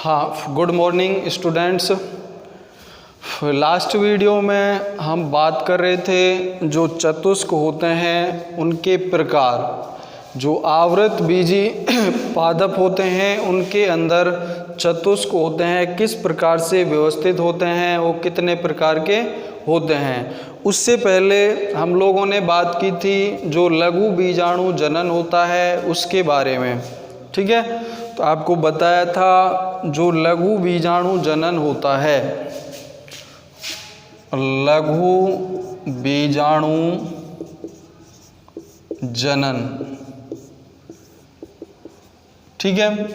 हाँ, good morning students. Last video में हम बात कर रहे थे जो चतुष्क होते हैं उनके प्रकार, जो आवृत बीजी पादप होते हैं उनके अंदर चतुष्क होते हैं, किस प्रकार से व्यवस्थित होते हैं, वो कितने प्रकार के होते हैं। उससे पहले हम लोगों ने बात की थी जो लघु बीजाणु जनन होता है उसके बारे में, ठीक है। तो आपको बताया था जो लघु बीजाणु जनन होता है, लघु बीजाणु जनन, ठीक है।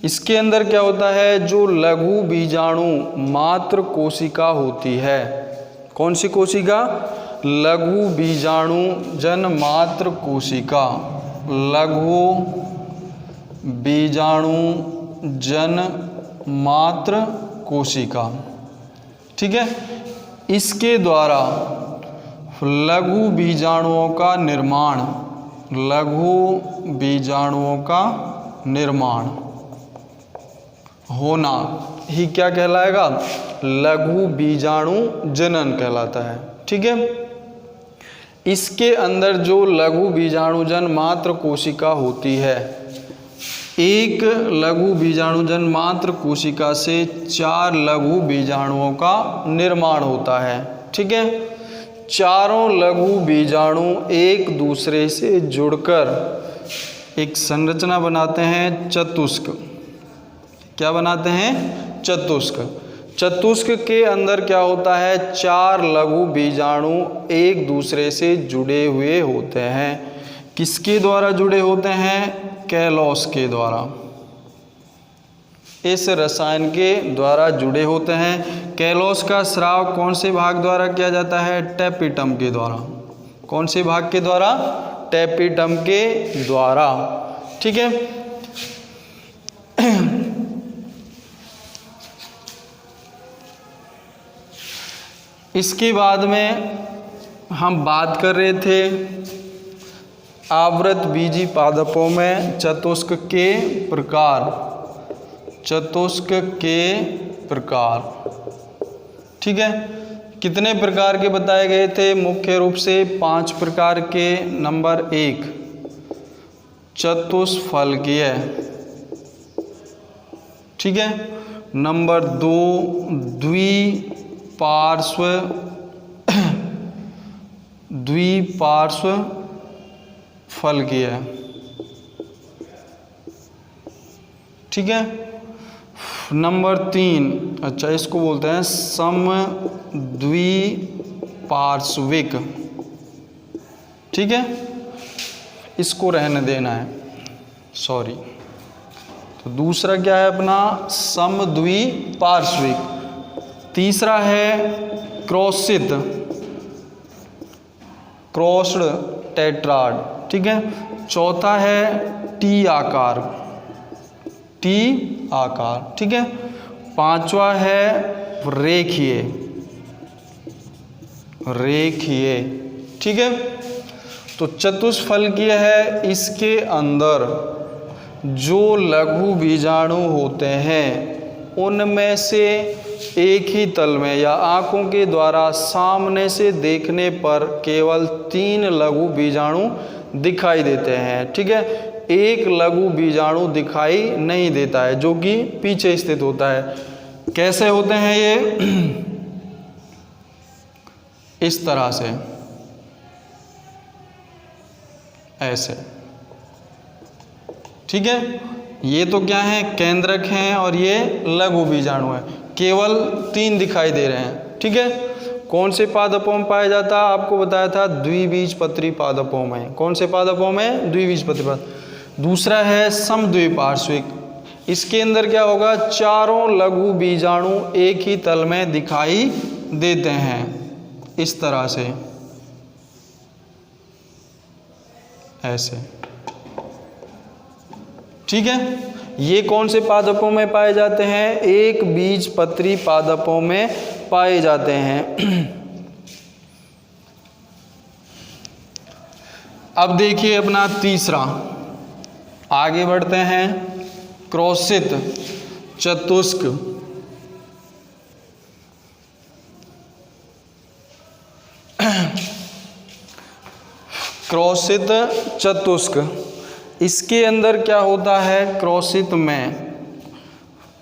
इसके अंदर क्या होता है, जो लघु बीजाणु मात्र कोशिका होती है, कौन सी कोशिका, लघु बीजाणु जन मात्र कोशिका, लघु बीजाणु जन मात्र कोशिका, ठीक है। इसके द्वारा लघु बीजाणुओं का निर्माण, लघु बीजाणुओं का निर्माण होना ही क्या कहलाएगा, लघु बीजाणु जनन कहलाता है, ठीक है। इसके अंदर जो लघु बीजाणुजन मात्र कोशिका होती है, एक लघु बीजाणुजन मात्र कोशिका से 4 लघु बीजाणुओं का निर्माण होता है, ठीक है। चारों लघु बीजाणु एक दूसरे से जुड़कर एक संरचना बनाते हैं, चतुष्क। क्या बनाते हैं, चतुष्क। चतुष्क के अंदर क्या होता है, 4 लघु बीजाणु एक दूसरे से जुड़े हुए होते हैं। किसके द्वारा जुड़े होते हैं, कैलोस के द्वारा, इस रसायन के द्वारा जुड़े होते हैं। कैलोस का स्राव कौन से भाग द्वारा किया जाता है, टैपिटम के द्वारा। कौन से भाग के द्वारा, टैपिटम के द्वारा, ठीक है। इसके बाद में हम बात कर रहे थे आवृत बीजी पादपों में चतुष्क के प्रकार, चतुष्क के प्रकार, ठीक है। कितने प्रकार के बताए गए थे, मुख्य रूप से 5 प्रकार के। नंबर 1 चतुष्फलकीय, ठीक है। नंबर 2 द्विपार्श्व फलकीय, ठीक है। नंबर 3, अच्छा इसको बोलते हैं समद्विपार्श्विक, ठीक है। इसको रहने देना है, सॉरी। तो दूसरा क्या है अपना, समद्विपार्श्विक। तीसरा है क्रॉसित, क्रॉस्ड टेट्राड, ठीक है। चौथा है टी आकार, टी आकार, ठीक है। 5वां है रेखीय, रेखीय, ठीक है। तो चतुष्फलकीय है, इसके अंदर जो लघु बीजाणु होते हैं उनमें से एक ही तल में या आंखों के द्वारा सामने से देखने पर केवल 3 लघु बीजाणु दिखाई देते हैं, ठीक है। एक लघु बीजाणु दिखाई नहीं देता है जो कि पीछे स्थित होता है। कैसे होते हैं ये, इस तरह से, ऐसे, ठीक है। ये तो क्या है, केंद्रक हैं और ये लघु बीजाणु है। केवल 3 दिखाई दे रहे हैं, ठीक है। कौन से पादपों में पाया जाता है, आपको बताया था द्विबीजपत्री पादपों में। कौन से पादपों में, द्विबीजपत्री पादप। दूसरा है समद्विपार्श्विक, इसके अंदर क्या होगा, चारों लघु बीजाणु एक ही तल में दिखाई देते हैं, इस तरह से, ऐसे, ठीक है। ये कौन से पादपों में पाए जाते हैं, एक बीजपत्री पादपों में पाए जाते हैं। अब देखिए अपना तीसरा, आगे बढ़ते हैं, क्रॉसित। चतुष्क, क्रोशित चतुष्क। इसके अंदर क्या होता है, क्रोशित में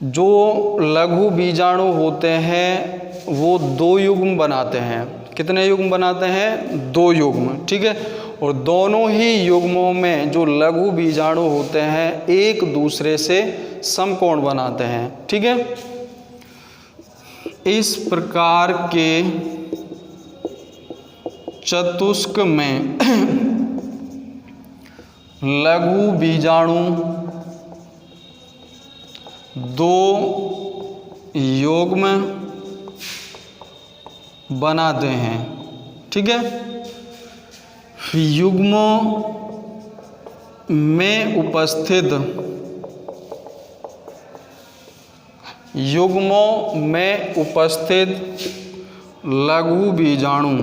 जो लघु बीजाणु होते हैं वो 2 युग्म बनाते हैं। कितने युग्म बनाते हैं, 2 युग्म, ठीक है। और दोनों ही युग्मों में जो लघु बीजाणु होते हैं एक दूसरे से समकोण बनाते हैं, ठीक है। इस प्रकार के चतुष्क में लघु बीजाणु 2 युग्म बनाते हैं, ठीक है। युग्मों में उपस्थित लघु बीजाणु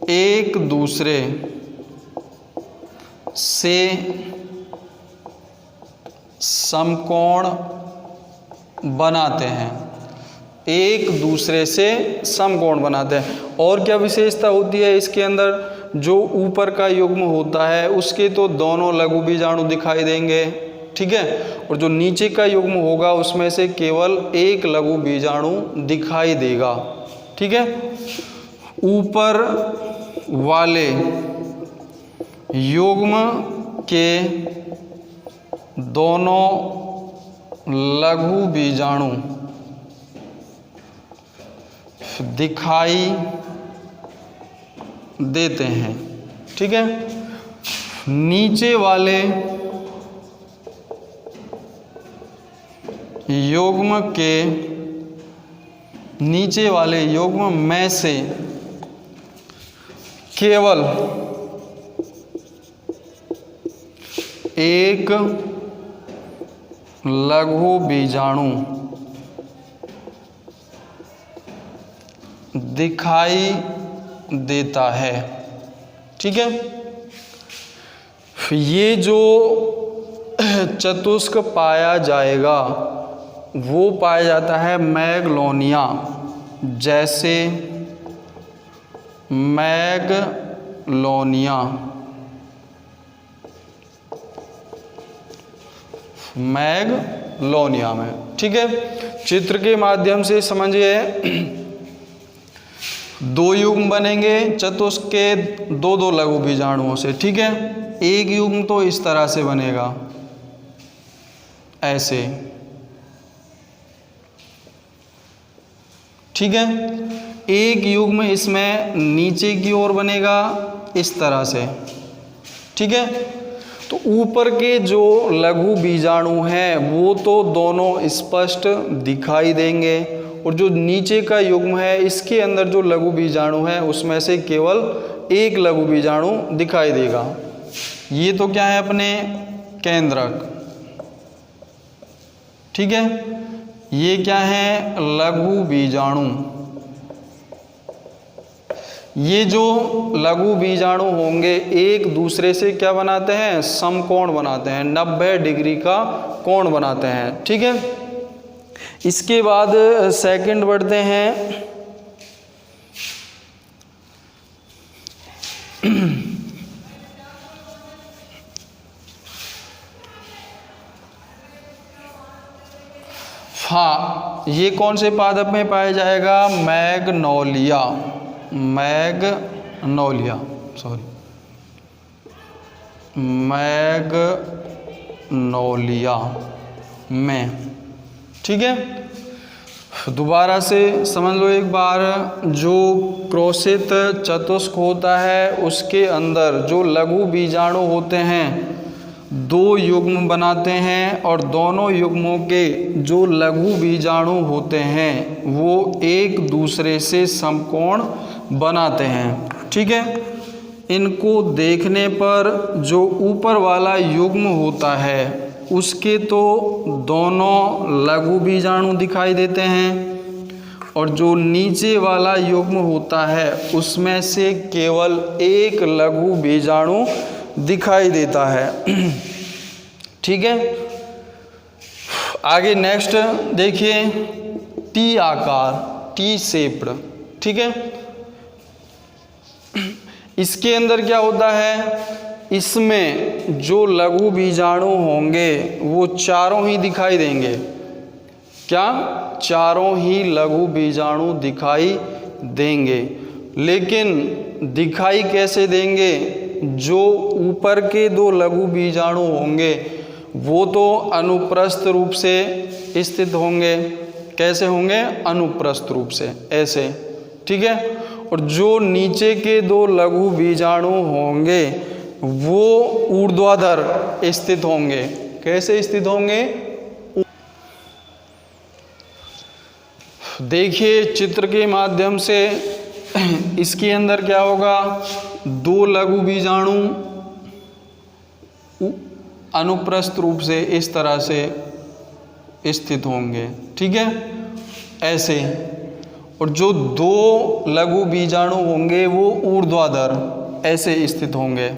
एक दूसरे से समकोण बनाते हैं, एक दूसरे से समकोण बनाते हैं। और क्या विशेषता होती है इसके अंदर, जो ऊपर का युग्म होता है उसके तो दोनों लघु बीजाणु दिखाई देंगे, ठीक है। और जो नीचे का युग्म होगा उसमें से केवल एक लघु बीजाणु दिखाई देगा, ठीक है। ऊपर वाले युग्म के दोनों लघु बीजाणु दिखाई देते हैं, ठीक है। नीचे वाले युग्म में से केवल एक लघु बीजाणु दिखाई देता है, ठीक है। ये जो चतुष्क पाया जाएगा वो पाया जाता है मैगलोनिया, जैसे मैगलोनिया में, ठीक है। चित्र के माध्यम से समझिए, 2 युग्म बनेंगे चतुष्क के 2-2 लघु बीजाणुओं से, ठीक है। एक युग्म तो इस तरह से बनेगा, ऐसे, ठीक है। एक युग्म इसमें नीचे की ओर बनेगा इस तरह से, ठीक है। तो ऊपर के जो लघु बीजाणु हैं वो तो दोनों स्पष्ट दिखाई देंगे, और जो नीचे का युग्म है इसके अंदर जो लघु बीजाणु है उसमें से केवल एक लघु बीजाणु दिखाई देगा। ये तो क्या है, अपने केंद्रक, ठीक है। ये क्या है, लघु बीजाणु। ये जो लघु बीजाणु होंगे एक दूसरे से क्या बनाते हैं, समकोण बनाते हैं, 90 डिग्री का कोण बनाते हैं, ठीक है। इसके बाद सेकंड बढ़ते हैं, हाँ, ये कौन से पादप में पाया जाएगा, मैग्नोलिया में, ठीक है। दोबारा से समझ लो एक बार, जो क्रोशित चतुष्क होता है उसके अंदर जो लघु बीजाणु होते हैं 2 युग्म बनाते हैं, और दोनों युग्मों के जो लघु बीजाणु होते हैं वो एक दूसरे से समकोण बनाते हैं, ठीक है। इनको देखने पर जो ऊपर वाला युग्म होता है उसके तो दोनों लघु बीजाणु दिखाई देते हैं, और जो नीचे वाला युग्म होता है उसमें से केवल एक लघु बीजाणु दिखाई देता है, ठीक है। आगे नेक्स्ट देखिए, टी आकार, टी शेप्ड, ठीक है। इसके अंदर क्या होता है, इसमें जो लघु बीजाणु होंगे वो चारों ही दिखाई देंगे। क्या? चारों ही लघु बीजाणु दिखाई देंगे। लेकिन दिखाई कैसे देंगे? जो ऊपर के दो लघु बीजाणु होंगे वो तो अनुप्रस्थ रूप से स्थित होंगे। कैसे होंगे? अनुप्रस्थ रूप से, ऐसे, ठीक है। और जो नीचे के दो लघु बीजाणु होंगे वो ऊर्ध्वाधर स्थित होंगे। कैसे स्थित होंगे? देखिए चित्र के माध्यम से, इसके अंदर क्या होगा, दो लघु बीजाणु अनुप्रस्थ रूप से इस तरह से स्थित होंगे, ठीक है, ऐसे। और जो दो लघु बीजाणु होंगे वो ऊर्ध्वाधर ऐसे स्थित होंगे,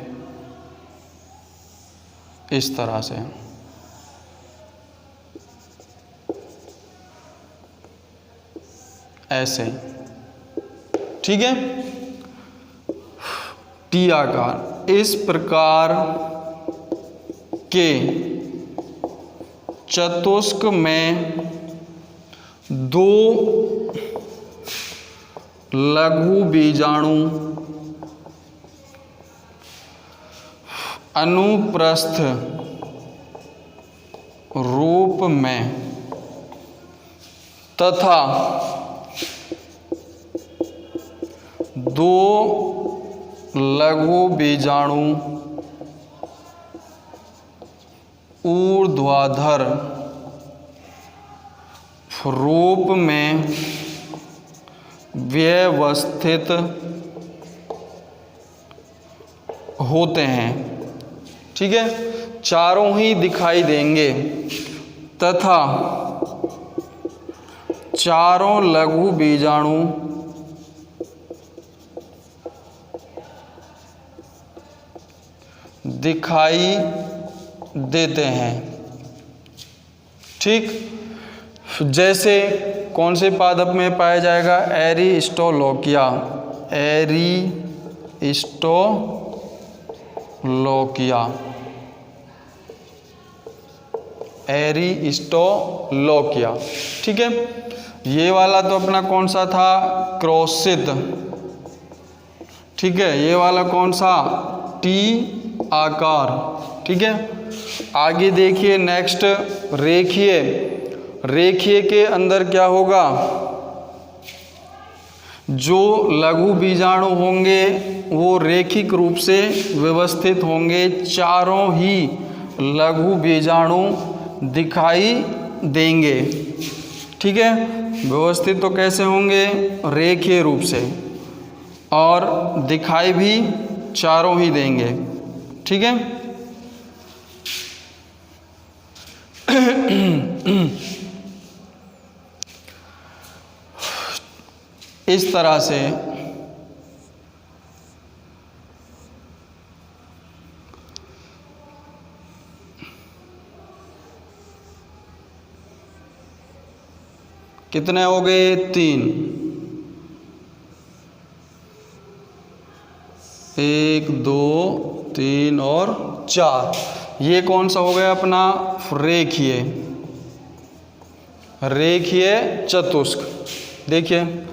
इस तरह से। ऐसे, ठीक है। टी आकार, इस प्रकार के चतुष्क में दो लघु बीजाणु अनुप्रस्थ रूप में तथा दो लघु बीजाणु ऊर्ध्वाधर रूप में व्यवस्थित होते हैं, ठीक है। चारों ही दिखाई देंगे तथा चारों लघु बीजाणु दिखाई देते हैं, ठीक। जैसे कौन से पादप में पाया जाएगा? एरिस्टोलोकिया, एरिस्टोलोकिया, एरिस्टोलोकिया, ठीक है। ये वाला तो अपना कौन सा था? क्रोसित, ठीक है। ये वाला कौन सा? टी आकार, ठीक है। आगे देखिए नेक्स्ट, रेखीय। रेखीय के अंदर क्या होगा? जो लघु बीजाणु होंगे वो रेखिक रूप से व्यवस्थित होंगे। चारों ही लघु बीजाणु दिखाई देंगे, ठीक है। व्यवस्थित तो कैसे होंगे? रेखीय रूप से, और दिखाई भी चारों ही देंगे, ठीक है। इस तरह से कितने हो गए? 3, 1 2 3 और 4। ये कौन सा हो गया अपना? रेखीय, रेखीय चतुष्क। देखिए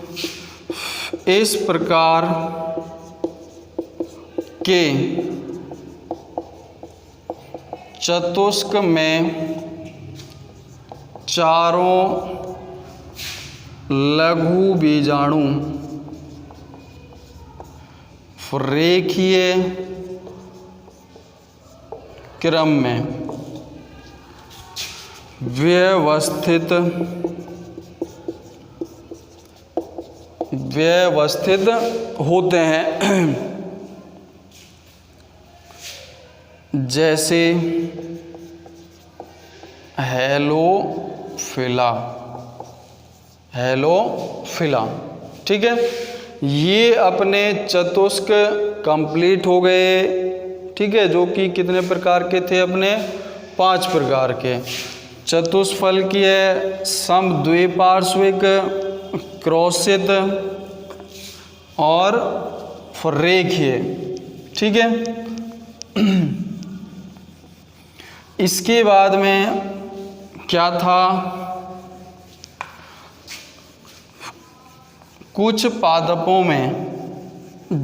इस प्रकार के चतुष्क में चारों लघु बीजाणु रेखीय क्रम में व्यवस्थित होते हैं। जैसे हेलोफिला, हेलोफिला, ठीक है। ये अपने चतुष्क कंप्लीट हो गए, ठीक है, जो कि कितने प्रकार के थे? अपने 5 प्रकार के। चतुष्फलकीय, समद्विपार्श्विक, क्रॉसित और रेखीय। ठीक है। इसके बाद में क्या था, कुछ पादपों में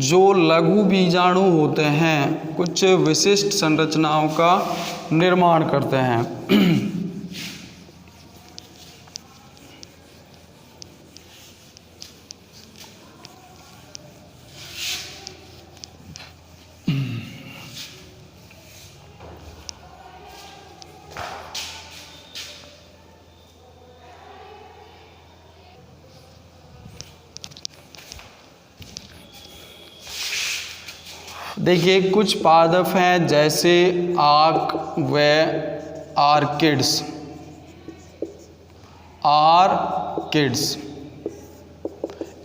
जो लघु बीजाणु होते हैं कुछ विशिष्ट संरचनाओं का निर्माण करते हैं। देखिए कुछ पादप हैं जैसे आक व आर्किड्स।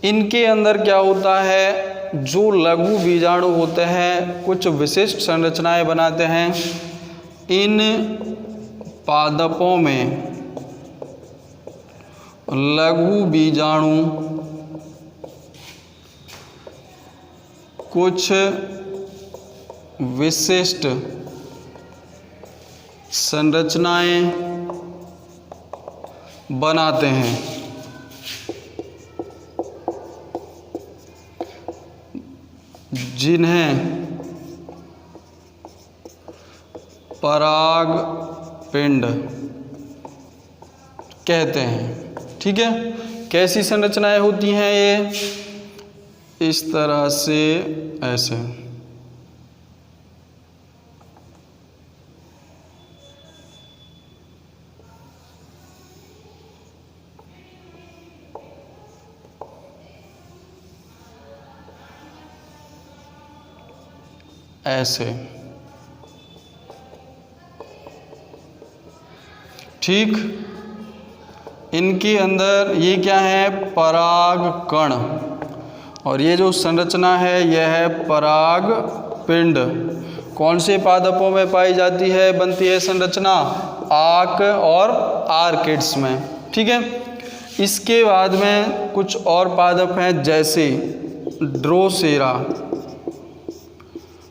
इनके अंदर क्या होता है, जो लघु बीजाणु होते हैं कुछ विशिष्ट संरचनाएं बनाते हैं। इन पादपों में लघु बीजाणु कुछ विशिष्ट संरचनाएं बनाते हैं, जिन्हें परागपिंड कहते हैं। ठीक है। कैसी संरचनाएं होती हैं ये, इस तरह से, ऐसे। ऐसे। ठीक। इनके अंदर ये क्या है, परागकण, और ये जो संरचना है यह है परागपिंड। कौन से पादपों में पाई जाती है, बनती है संरचना, आक और आर्किड्स में। ठीक है। इसके बाद में कुछ और पादप हैं जैसे ड्रोसेरा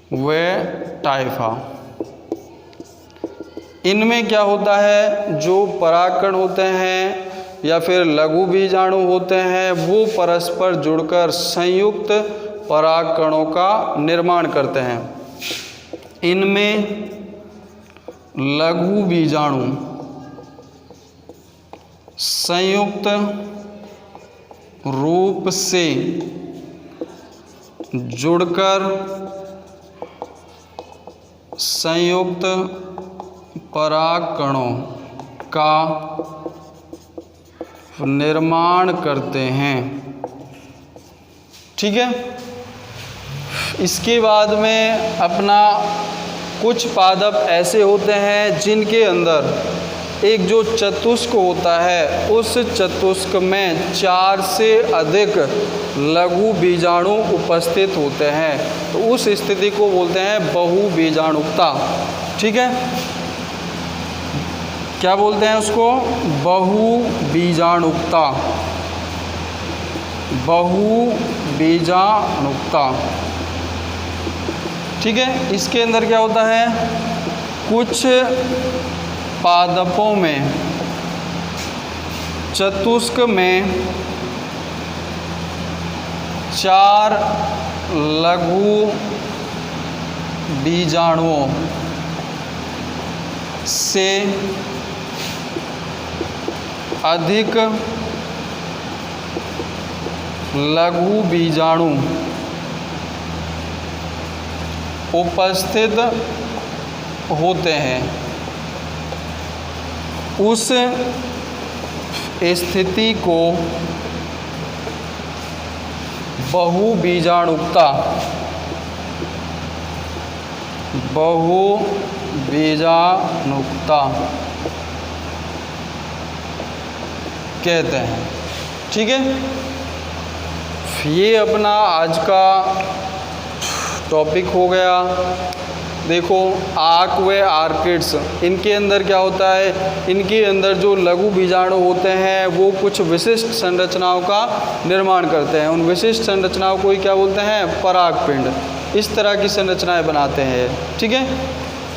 व टाइफा। इनमें क्या होता है, जो परागकण होते हैं या फिर लघु बीजाणु होते हैं वो परस्पर जुड़कर संयुक्त परागकणों का निर्माण करते हैं। इनमें लघु बीजाणु संयुक्त रूप से जुड़कर संयुक्त परागकणों का निर्माण करते हैं। ठीक है। इसके बाद में अपना कुछ पादप ऐसे होते हैं जिनके अंदर एक जो चतुष्क होता है उस चतुष्क में 4 से अधिक लघु बीजाणु उपस्थित होते हैं, तो उस स्थिति को बोलते हैं बहुबीजाणुकता। ठीक है। क्या बोलते हैं उसको, बहुबीजाणुकता। बहुबीजाणुकता। ठीक है। इसके अंदर क्या होता है, कुछ पादपों में चतुष्क में 4 लघु बीजाणुओं से अधिक लघु बीजाणु उपस्थित होते हैं। उस स्थिति को बहुबीजाणुकता कहते हैं। ठीक है। ये अपना आज का टॉपिक हो गया। देखो आर्क व आर्किड्स, इनके अंदर क्या होता है, इनके अंदर जो लघु बीजाणु होते हैं वो कुछ विशिष्ट संरचनाओं का निर्माण करते हैं। उन विशिष्ट संरचनाओं को ही क्या बोलते हैं, परागपिंड। इस तरह की संरचनाएं बनाते हैं, ठीक है।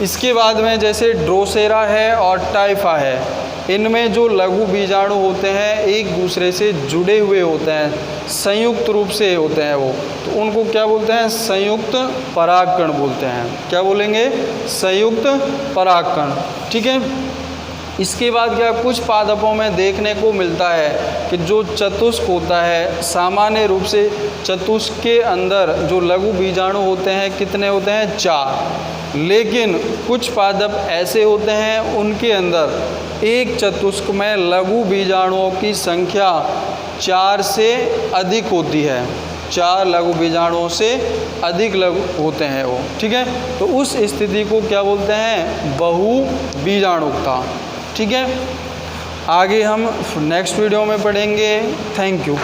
इसके बाद में जैसे ड्रोसेरा है और टाइफा है, इनमें जो लघु बीजाणु होते हैं एक दूसरे से जुड़े हुए होते हैं, संयुक्त रूप से होते हैं वो, तो उनको क्या बोलते हैं, संयुक्त परागकण बोलते हैं। क्या बोलेंगे, संयुक्त परागकण, ठीक है। इसके बाद क्या कुछ पादपों में देखने को मिलता है कि जो चतुष्क होता है, सामान्य रूप से चतुष्क के अंदर जो लघु बीजाणु होते हैं कितने होते हैं, 4। लेकिन कुछ पादप ऐसे होते हैं उनके अंदर एक चतुष्क में लघु बीजाणुओं की संख्या 4 से अधिक होती है, 4 लघु बीजाणुओं से अधिक लघु होते हैं वो, ठीक है। तो उस स्थिति को क्या बोलते हैं, बहु बीजाणुकता, ठीक है। आगे हम नेक्स्ट वीडियो में पढ़ेंगे। Thank you.